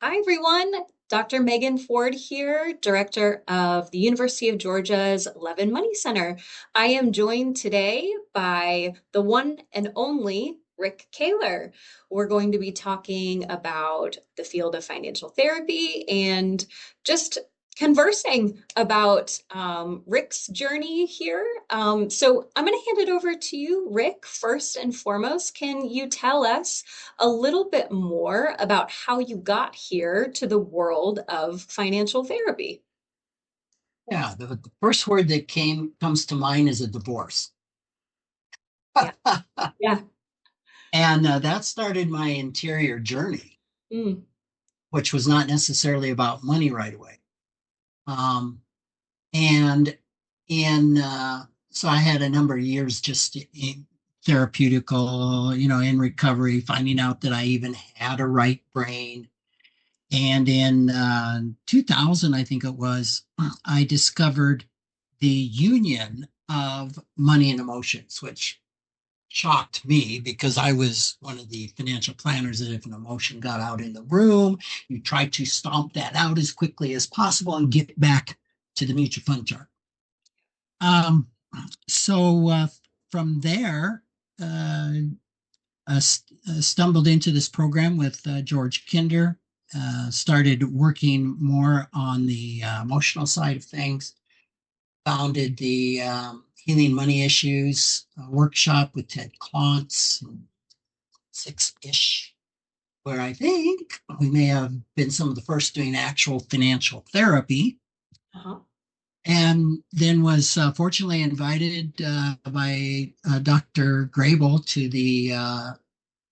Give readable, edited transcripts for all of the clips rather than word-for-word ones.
Hi, everyone. Dr. Megan Ford here, director of the University of Georgia's Levin Money Center. I am joined today by the one and only Rick Kahler. We're going to be talking about the field of financial therapy and just conversing about Rick's journey here. So I'm going to hand it over to you, Rick. First and foremost, can you tell us a little bit more about how you got here to the world of financial therapy? Yeah, the first word that comes to mind is a divorce. Yeah, yeah. And that started my interior journey, Mm, which was not necessarily about money right away. Um, and in So I had a number of years just in therapeutical, in recovery, finding out that I even had a right brain. And in 2000, I think it was, I discovered the union of money and emotions, which shocked me because I was one of the financial planners that if an emotion got out in the room, you try to stomp that out as quickly as possible and get back to the mutual fund chart. Um, so from there, uh, stumbled into this program with George Kinder, started working more on the emotional side of things, founded the Healing Money Issues workshop with Ted Klontz, six-ish, where I think we may have been some of the first doing actual financial therapy. uh-huh. And then was fortunately invited by Dr. Grable to the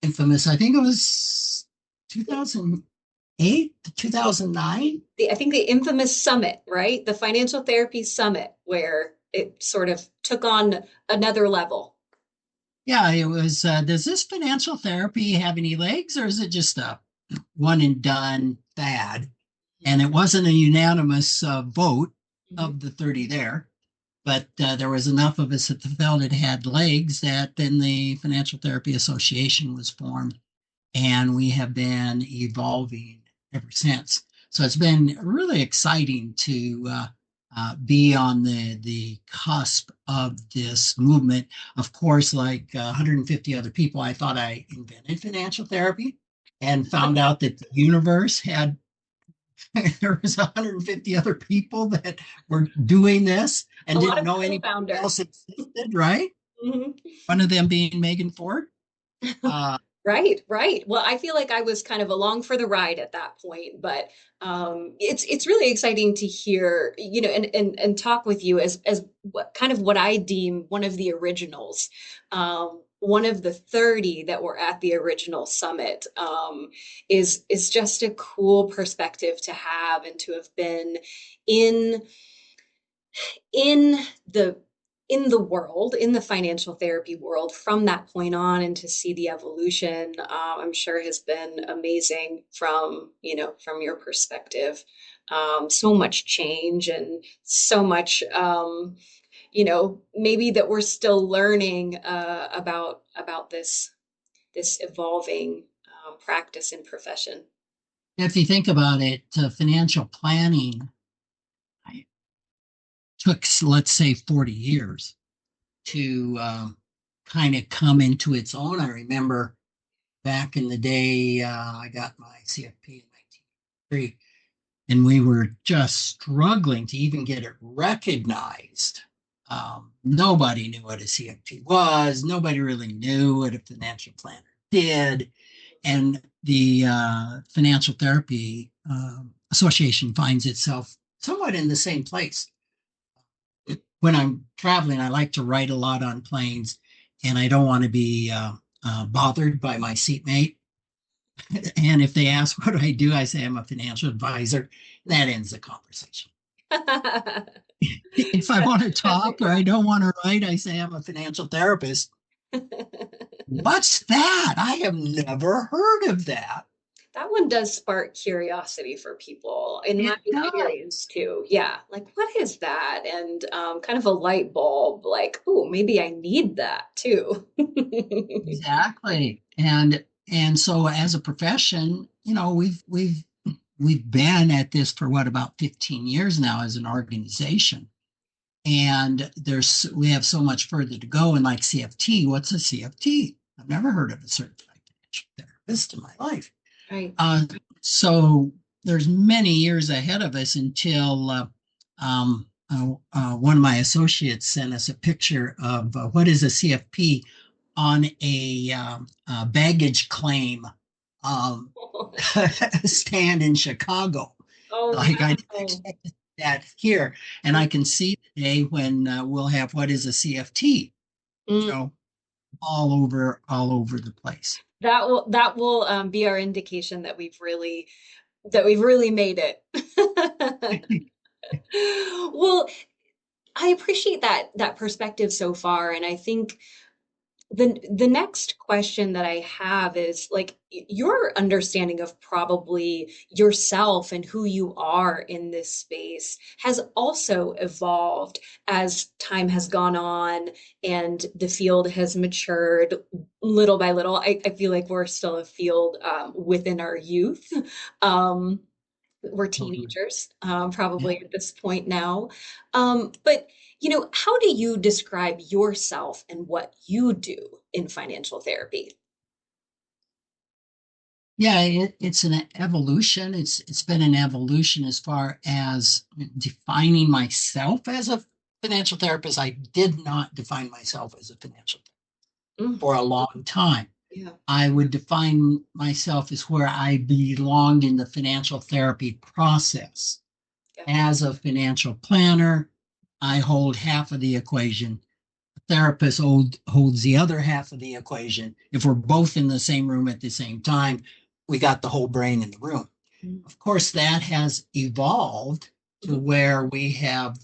infamous, I think it was 2008 to 2009. I think the infamous summit, right? The financial therapy summit, where it sort of took on another level. Yeah, it was, does this financial therapy have any legs or is it just a one and done fad? And it wasn't a unanimous vote Mhm. of the 30 there, but there was enough of us that felt it had legs that then the Financial Therapy Association was formed, and we have been evolving ever since. So it's been really exciting to be on the cusp of this movement. Of course, like 150 other people, I thought I invented financial therapy, and found out that the universe had there was 150 other people that were doing this A and lot didn't of know anybody else co-founders. existed, right? Mhm. One of them being Megan Ford. Uh, Right, right. Well, I feel like I was kind of along for the ride at that point, but it's really exciting to hear, and talk with you as what kind of what I deem one of the originals, one of the 30 that were at the original summit, is just a cool perspective to have and to have been in in the in the world, in the financial therapy world from that point on, and to see the evolution, I'm sure has been amazing from your perspective. So much change and so much, maybe that we're still learning about this evolving practice and profession. if you think about it, financial planning took, let's say, 40 years to kind of come into its own. I remember back in the day, I got my CFP in 1993, and we were just struggling to even get it recognized. Nobody knew what a CFP was. Nobody really knew what a financial planner did. And the Financial Therapy Association finds itself somewhat in the same place. When I'm traveling, I like to write a lot on planes, and I don't want to be bothered by my seatmate. And if they ask what I do, I say I'm a financial advisor. That ends the conversation. If I want to That's a talk or I don't want to write, I say I'm a financial therapist. What's that? I have never heard of that. That one does spark curiosity for people, in my It experience does. too. Yeah, like what is that? And kind of a light bulb, like, oh, maybe I need that too. Exactly. And so as a profession, we've we've been at this for what, about 15 years now as an organization. And we have so much further to go. And like CFT, what's a CFT? I've never heard of a certified financial therapist in my life. Right. Uh, so there's many years ahead of us until one of my associates sent us a picture of what is a CFP on a baggage claim um, stand in Chicago. Oh, Like I didn't wow. expect that here, and I can see today when we'll have what is a CFT, you Mm. know, all over the place. That will be our indication that we've really made it. Well, I appreciate that perspective so far, and I think the next question that I have is like your understanding of probably yourself and who you are in this space has also evolved as time has gone on and the field has matured little by little. I feel like we're still a field within our youth. Um, we're Totally. teenagers, Yeah. probably at this point now. But how do you describe yourself and what you do in financial therapy? Yeah, it's an evolution. It's been an evolution as far as defining myself as a financial therapist. I did not define myself as a financial therapist Mm, for a long time. yeah, I would define myself as where I belonged in the financial therapy process. yeah. As a financial planner, I hold half of the equation. The therapist holds the other half of the equation. If we're both in the same room at the same time, we got the whole brain in the room. Mm, Of course, that has evolved to mhm. where we have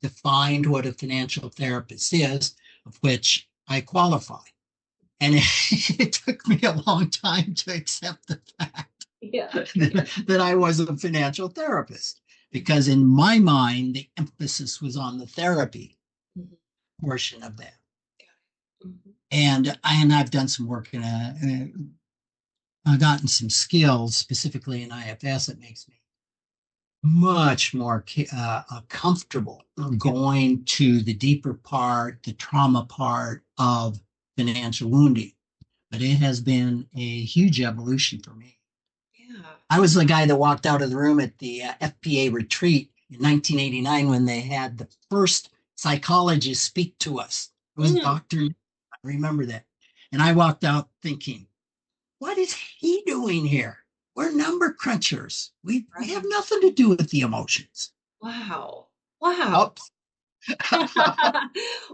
defined what a financial therapist is, of which I qualify. And it took me a long time to accept the fact Yeah. that I was a financial therapist, because in my mind, the emphasis was on the therapy Mhm. portion of that. Mhm. And I've done some work I've gotten some skills specifically in IFS that makes me much more comfortable Yeah. going to the deeper part, the trauma part of financial wounding. But it has been a huge evolution for me. Yeah. I was the guy that walked out of the room at the FPA retreat in 1989 when they had the first psychologist speak to us. It was Mm, Dr. I remember that. And I walked out thinking, what is he doing here? We're number crunchers. We have right. nothing to do with the emotions. Wow. Wow. Oops.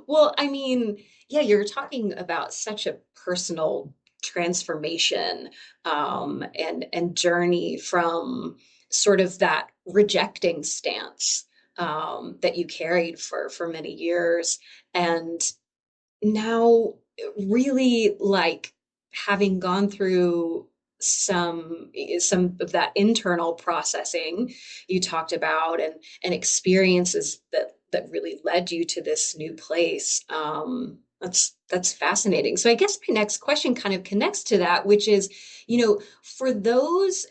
Well, I mean, yeah, you're talking about such a personal transformation, and journey from sort of that rejecting stance, that you carried for many years, and now really like having gone through some of that internal processing you talked about, and experiences that really led you to this new place. That's fascinating. So I guess my next question kind of connects to that, which is, for those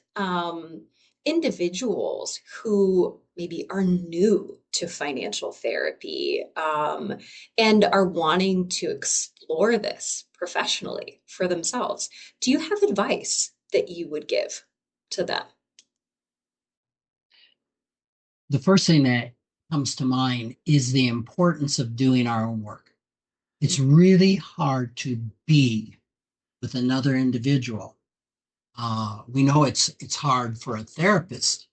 individuals who maybe are new to financial therapy, and are wanting to explore this professionally for themselves, do you have advice that you would give to them? The first thing that comes to mind is the importance of doing our own work. It's really hard to be with another individual. We know it's hard for a therapist to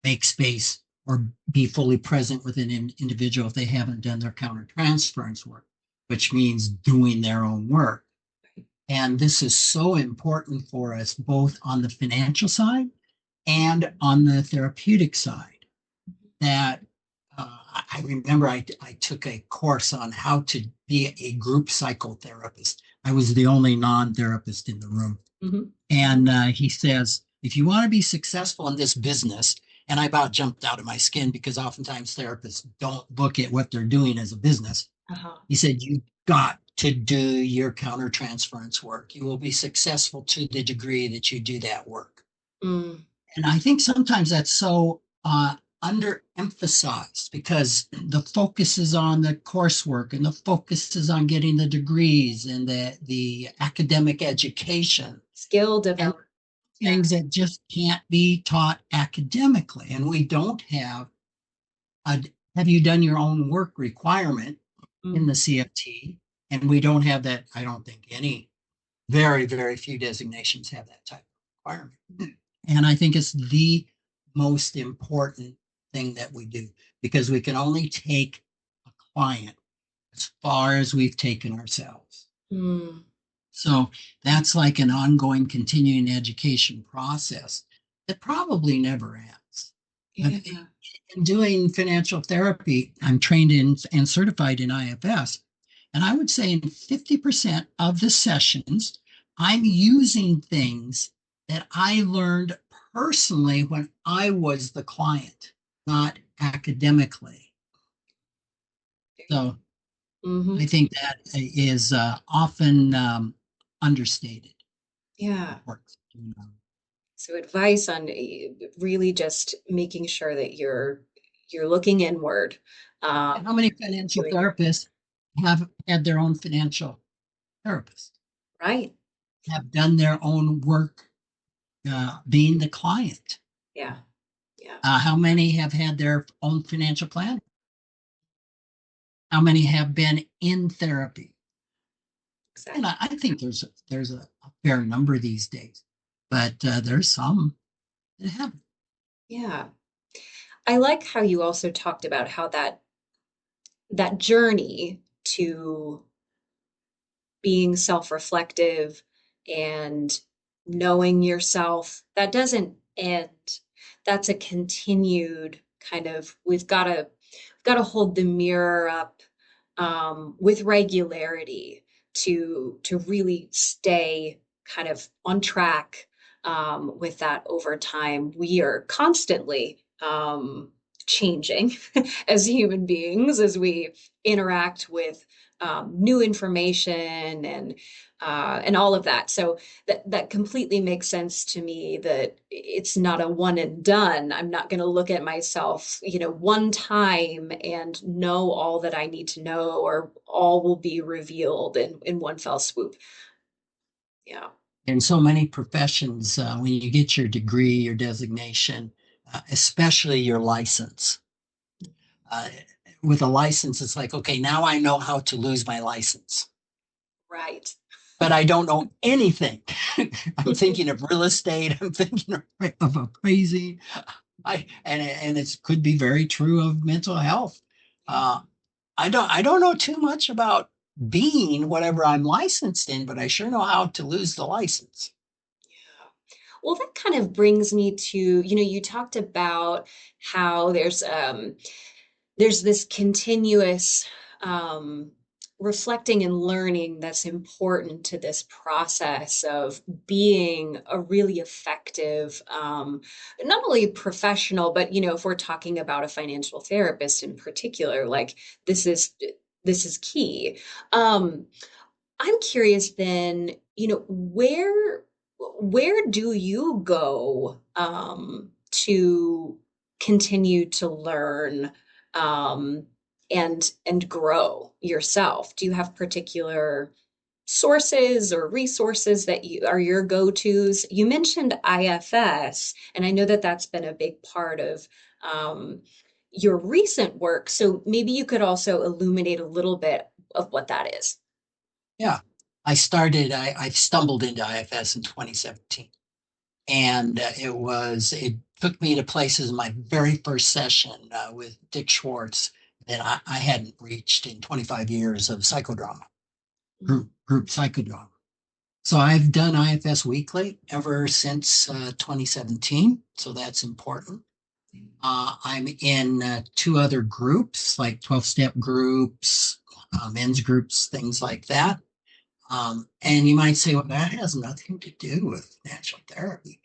make space or be fully present with an individual if they haven't done their countertransference work, which means doing their own work. And this is so important for us both on the financial side and on the therapeutic side. That I remember I took a course on how to be a group psychotherapist. I was the only non-therapist in the room. Mhm. And he says, if you want to be successful in this business, and I about jumped out of my skin because oftentimes therapists don't look at what they're doing as a business. Uh-huh. He said, you got to do your countertransference work. You will be successful to the degree that you do that work. Mm. And I think sometimes that's so underemphasized because the focus is on the coursework and the focus is on getting the degrees and the academic education Skill and development. Yeah. things that just can't be taught academically. And we don't have a have you done your own work requirement in Mm. the CFT? And we don't have that. I don't think any, very, very few designations have that type of requirement. And I think it's the most important thing that we do because we can only take a client as far as we've taken ourselves. Mm. So that's like an ongoing continuing education process that probably never ends. Yeah. In doing financial therapy, I'm trained in and certified in IFS. And I would say in 50% of the sessions, I'm using things that I learned personally when I was the client, not academically. So Mm-hmm. I think that is often understated. Yeah. Importance. So advice on really just making sure that you're looking inward. How many And financial doing therapists have had their own financial therapist, right. have done their own work being the client? Yeah. Yeah. How many have had their own financial plan? How many have been in therapy? And Exactly. I think there's a fair number these days, but there's some that haven't. Yeah. I like how you also talked about how that journey to being self-reflective and knowing yourself, that doesn't end. That's a continued kind of, we've got to hold the mirror up with regularity to really stay kind of on track with that over time. We are constantly changing as human beings as we interact with new information and all of that. So that completely makes sense to me that it's not a one and done. I'm not going to look at myself, one time and know all that I need to know, or all will be revealed in one fell swoop. Yeah. In so many professions, when you get your degree, your designation, especially your license, uh, with a license, it's like, okay, now I know how to lose my license, Right. but I don't know anything. I'm thinking of real estate. I'm thinking of appraising. And it could be very true of mental health. Yeah. Uh, I don't know too much about being whatever I'm licensed in, but I sure know how to lose the license. Well, that kind of brings me to, you talked about how there's this continuous um, reflecting and learning that's important to this process of being a really effective, not only professional, but if we're talking about a financial therapist in particular, like this is this is key. Um, I'm curious then, where do you go to continue to learn and grow yourself? Do you have particular sources or resources that you are your go-tos? You mentioned IFS, and I know that that's been a big part of um, your recent work. So maybe you could also illuminate a little bit of what that is. Yeah. I stumbled into IFS in 2017. And it took me to places, my very first session with Dick Schwartz that I hadn't reached in 25 years of psychodrama, group psychodrama. So I've done IFS weekly ever since 2017. So that's important. I'm in two other groups, like 12-step groups, men's groups, things like that. And you might say, well, that has nothing to do with financial therapy.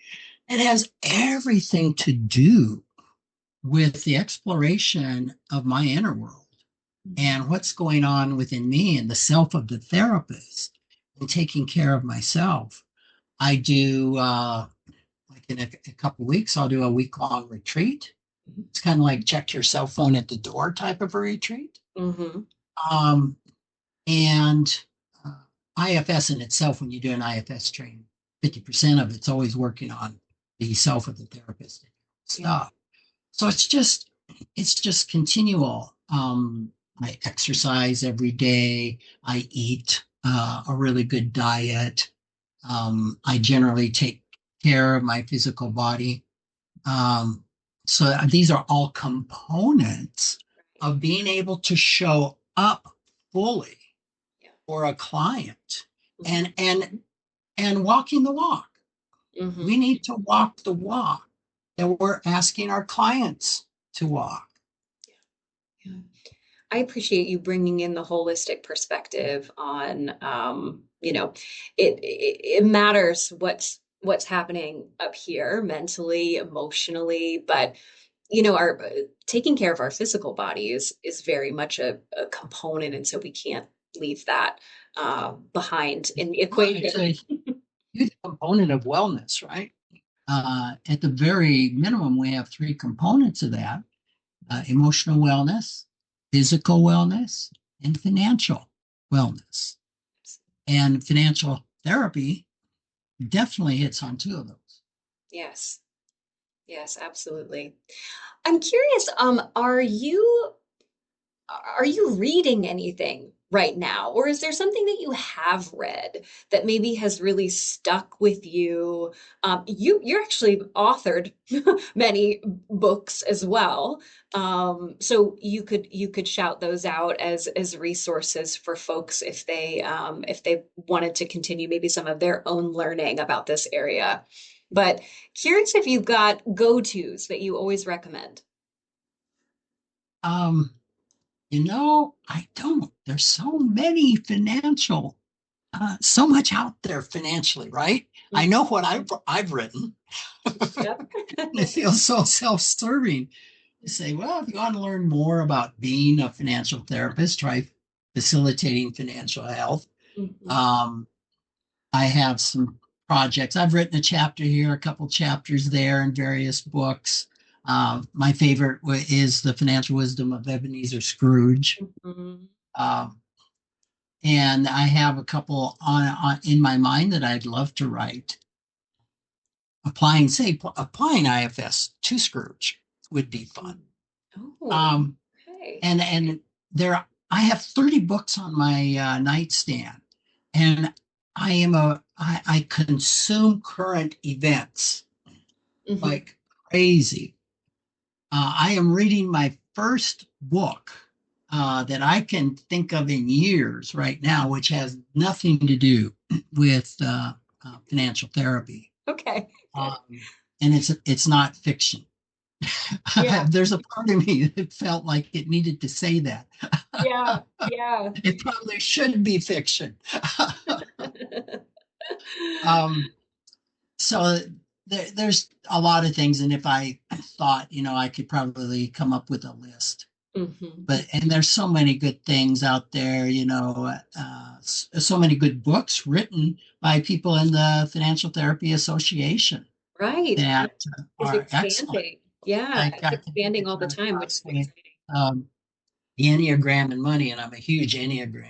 It has everything to do with the exploration of my inner world and what's going on within me and the self of the therapist and taking care of myself. I do like like in a couple of weeks, I'll do a week long retreat. Mhm. It's kind of like check your cell phone at the door type of a retreat. Mhm. Um, and uh, IFS in itself, when you do an IFS training, 50% of it's always working on the self of the therapist Yeah. stuff. So it's just continual. I exercise every day. I eat a really good diet. I generally take care of my physical body. Um, so these are all components Right. of being able to show up fully Yeah. for a client Mhm. and walking the walk. We Mhm. need to walk the walk that we're asking our clients to walk. Yeah. I appreciate you bringing in the holistic perspective on, it matters what's happening up here mentally, emotionally, but our taking care of our physical body is very much a component, and so we can't leave that behind in the Well, it's equation. a huge component of wellness, right? At the very minimum, we have three components of that: emotional wellness, physical wellness, and financial wellness. And financial therapy definitely hits on two of those. Yes, yes, absolutely. I'm curious, are you reading anything right now? Or is there something that you have read that maybe has really stuck with you? You're actually authored many books as well. So you could shout those out as resources for folks if they wanted to continue maybe some of their own learning about this area. But curious if you've got go-tos that you always recommend. Um, I don't. There's so many so much out there financially, right? I know what I've written. Yep. It feels so self-serving to say, well, if you want to learn more about being a financial therapist, try facilitating financial health. Mhm. Um, I have some projects. I've written a chapter here, a couple chapters there in various books. My favorite is The Financial Wisdom of Ebenezer Scrooge. Mhm. Um, and I have a couple on in my mind that I'd love to write. Applying IFS to Scrooge would be fun. Oh, Um, okay. and there I have 30 books on my nightstand, and I consume current events Hmm. like crazy. I am reading my first book that I can think of in years right now, which has nothing to do with financial therapy, Okay. um, and it's not fiction. Yeah. There's a part of me that felt like it needed to say that. Yeah. Yeah. It probably should be fiction. um, so there's a lot of things, and if I thought, I could probably come up with a list. Hmm. And there's so many good things out there, so many good books written by people in the Financial Therapy Association Right. that It's are excellent. expanding. Yeah, Like it's I can think expanding of all the one time, which is constantly, exciting. um, the Enneagram and Money, and I'm a huge Enneagram.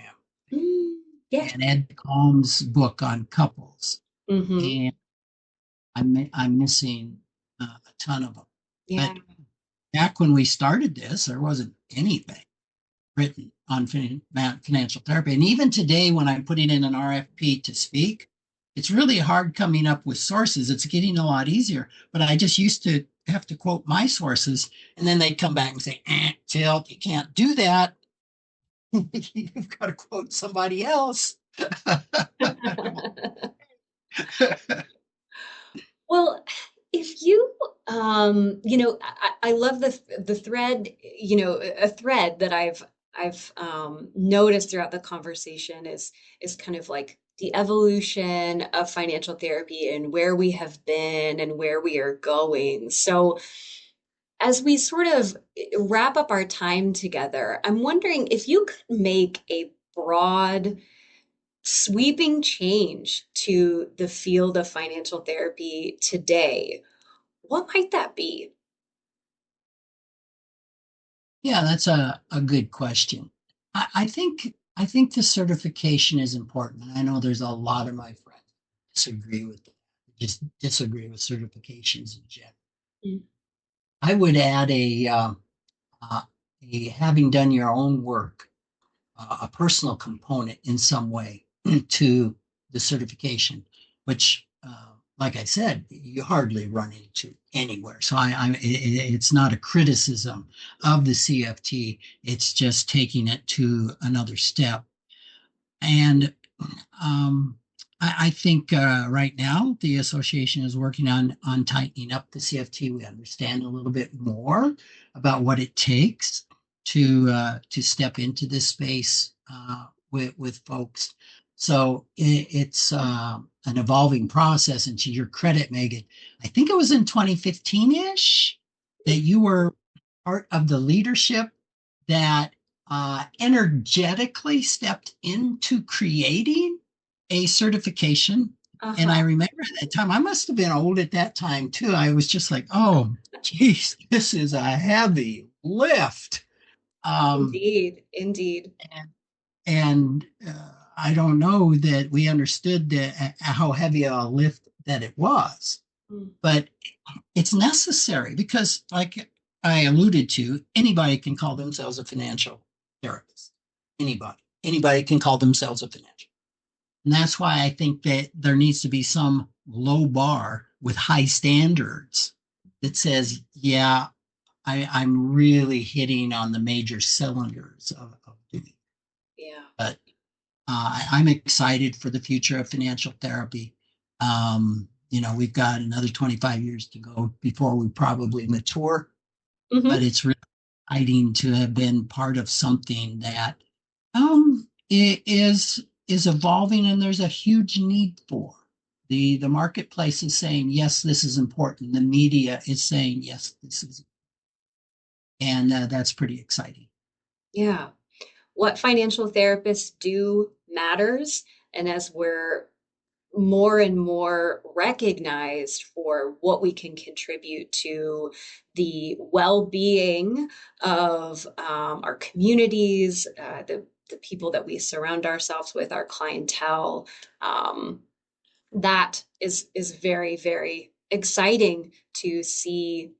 Mm, yes. And Ed Calm's book on couples, Hmm. and I'm missing a ton of them. Yeah. But back when we started this, there wasn't anything written on financial therapy. And even today, when I'm putting in an RFP to speak, it's really hard coming up with sources. It's getting a lot easier. But I just used to have to quote my sources, and then they'd come back and say, Tilt, you can't do that. You've got to quote somebody else. Well, if you, I love the thread, a thread that I've noticed throughout the conversation is kind of like the evolution of financial therapy and where we have been and where we are going. So as we sort of wrap up our time together, I'm wondering if you could make a broad sweeping change to the field of financial therapy today, what might that be? Yeah, that's a good question. I think the certification is important. I know there's a lot of my friends disagree with it, just disagree with certifications in general. Mm. I would add uh, a having done your own work, a personal component in some way to the certification, which, like I said, you hardly run into anywhere. So it's not a criticism of the CFT. It's just taking it to another step. And um, I think right now the association is working on tightening up the CFT. We understand a little bit more about what it takes to step into this space with folks. So it's an evolving process. And to your credit, Megan, I think it was in 2015-ish that you were part of the leadership that energetically stepped into creating a certification. And I Uh-huh. remember at that time, I must have been old at that time too. I was just like, oh, geez, this is a heavy lift. Um, Indeed, indeed. and I don't know that we understood how heavy a lift that it was, Mm. but it's necessary because, like I alluded to, anybody can call themselves a financial therapist. Anybody can call themselves a financial. And that's why I think that there needs to be some low bar with high standards that says, yeah, I'm really hitting on the major cylinders of doing. Yeah. But I'm excited for the future of financial therapy. We've got another 25 years to go before we probably mature, but Hmm. it's really exciting to have been part of something that is evolving, and there's a huge need for. The marketplace is saying yes, this is important. The media is saying yes, this is, and that's pretty exciting. Yeah. What financial therapists do matters. And as we're more and more recognized for what we can contribute to the well-being of our communities, the people that we surround ourselves with, our clientele. That is very, very exciting to see,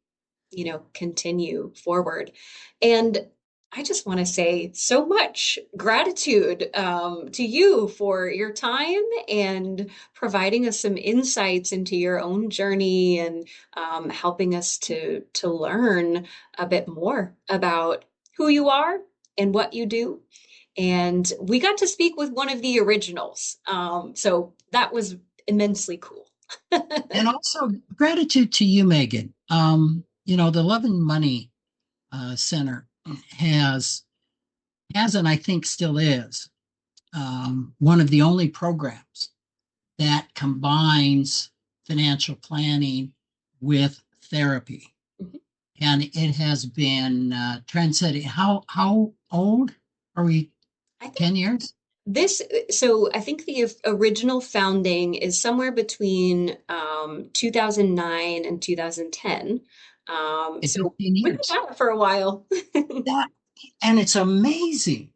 continue forward. And I just want to say so much gratitude to you for your time and providing us some insights into your own journey and helping us to learn a bit more about who you are and what you do. And we got to speak with one of the originals, so that was immensely cool. And also gratitude to you, Megan. The Love and Money Center has and I think still is one of the only programs that combines financial planning with therapy, Mhm. and it has been trendsetting. How old are we? I think 10 years? this, so I think the original founding is somewhere between 2009 and 2010. It's So 15 we've been years. at it for a while. That and it's amazing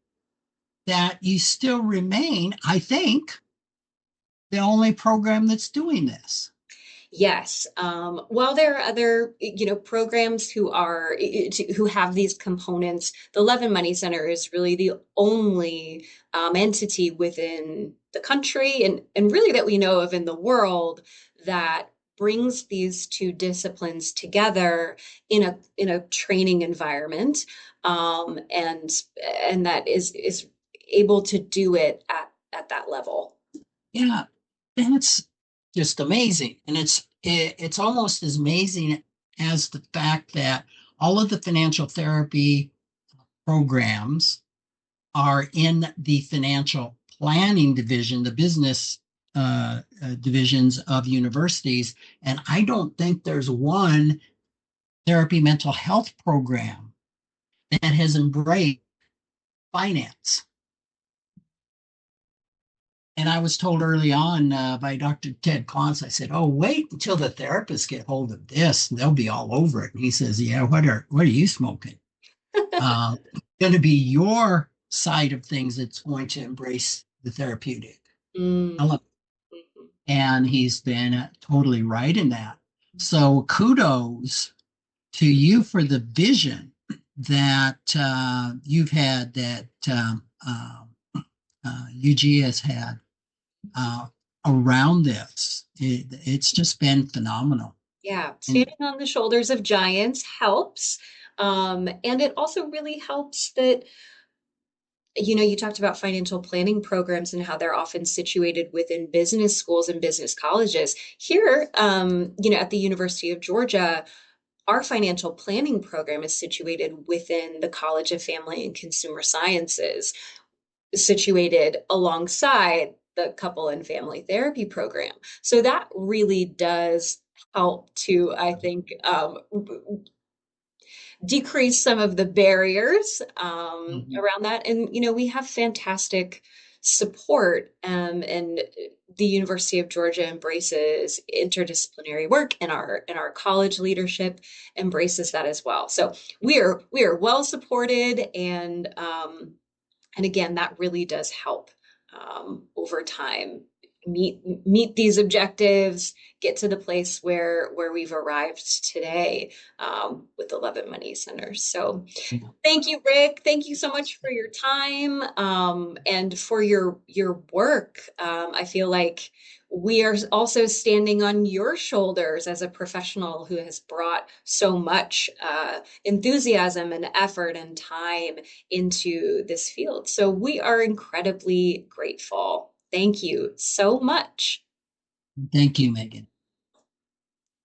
that you still remain, I think, the only program that's doing this. Yes. While there are other, programs who have these components, the Love and Money Center is really the only entity within the country and really that we know of in the world that brings these two disciplines together in a training environment, and that is able to do it at that level. Yeah, that's just amazing. And it's almost as amazing as the fact that all of the financial therapy programs are in the financial planning division, the business divisions of universities. And I don't think there's one therapy mental health program that has embraced finance. And I was told early on by Dr. Ted Klontz, I said, "Oh, wait until the therapists get hold of this, and they'll be all over it." And he says, "Yeah, what are you smoking? Going to be your side of things that's going to embrace the therapeutic Mm, element." mhm. And he's been totally right in that. So kudos to you for the vision that you've had, that UG has had uh, around this. It's just been phenomenal. Yeah, And standing on the shoulders of giants helps. And it also really helps that, you talked about financial planning programs and how they're often situated within business schools and business colleges. Here, at the University of Georgia, our financial planning program is situated within the College of Family and Consumer Sciences, situated alongside the couple and family therapy program. So that really does help to, I think, decrease some of the barriers Mhm. around that. And, we have fantastic support. And the University of Georgia embraces interdisciplinary work, and our college leadership embraces that as well. So we are well supported, and again, that really does help over time meet these objectives, get to the place where we've arrived today with the Love and Money Centers. So thank you, Rick. Thank you so much for your time and for your work. I feel like we are also standing on your shoulders as a professional who has brought so much enthusiasm and effort and time into this field. So we are incredibly grateful. Thank you so much. Thank you, Megan.